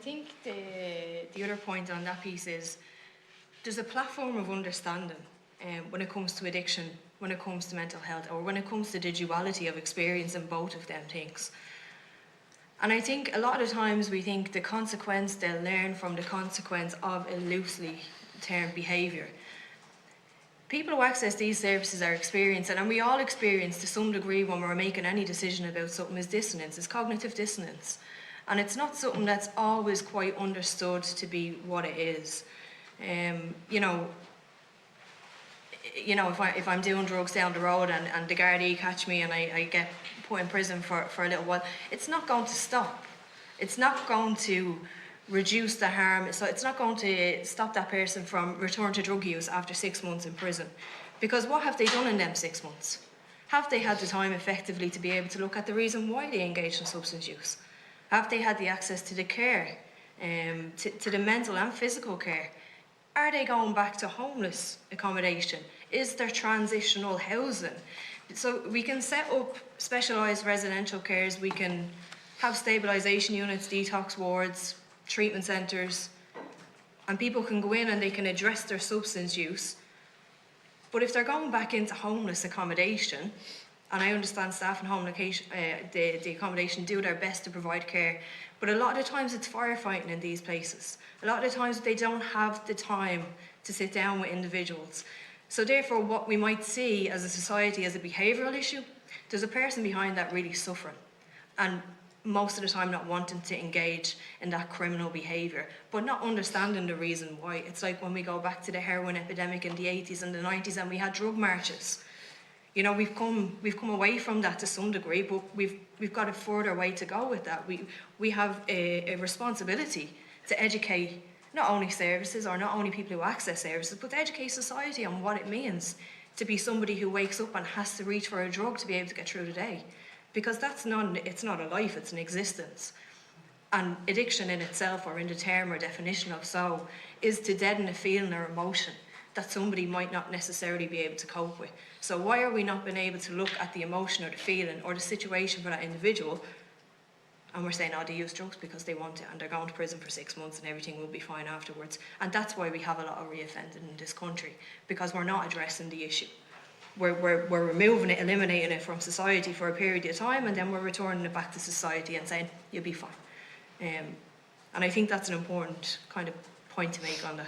I think the other point on that piece is there's a platform of understanding when it comes to addiction, when it comes to mental health, or when it comes to the duality of experience in both of them things. And I think a lot of times we think the consequence, they'll learn from the consequence of a loosely termed behaviour. People who access these services are experiencing, and we all experience to some degree when we're making any decision about something, is dissonance, is cognitive dissonance. And it's not something that's always quite understood to be what it is. If I'm doing drugs down the road and the Gardaí catch me and I get put in prison for a little while, it's not going to stop. It's not going to reduce the harm. So it's not going to stop that person from return to drug use after 6 months in prison. Because what have they done in them 6 months? Have they had the time effectively to be able to look at the reason why they engage in substance use? Have they had the access to the care, to the mental and physical care? Are they going back to homeless accommodation? Is there transitional housing? So we can set up specialised residential cares, we can have stabilisation units, detox wards, treatment centres, and people can go in and they can address their substance use. But if they're going back into homeless accommodation, and I understand staff in the accommodation do their best to provide care, but a lot of the times it's firefighting in these places. A lot of the times they don't have the time to sit down with individuals. So therefore what we might see as a society as a behavioural issue, there's a person behind that really suffering, and most of the time not wanting to engage in that criminal behaviour, but not understanding the reason why. It's like when we go back to the heroin epidemic in the 80s and the 90s and we had drug marches. You know, we've come away from that to some degree, but we've got a further way to go with that. We have a responsibility to educate not only services or not only people who access services, but to educate society on what it means to be somebody who wakes up and has to reach for a drug to be able to get through the day. Because it's not a life, it's an existence. And addiction in itself, or in the term or definition of so, is to deaden a feeling or emotion that somebody might not necessarily be able to cope with. So why are we not being able to look at the emotion or the feeling or the situation for that individual, and we're saying, oh, they use drugs because they want it and they're going to prison for 6 months and everything will be fine afterwards. And that's why we have a lot of reoffending in this country, because we're not addressing the issue. We're removing it, eliminating it from society for a period of time, and then we're returning it back to society and saying, you'll be fine. And I think that's an important kind of point to make on that.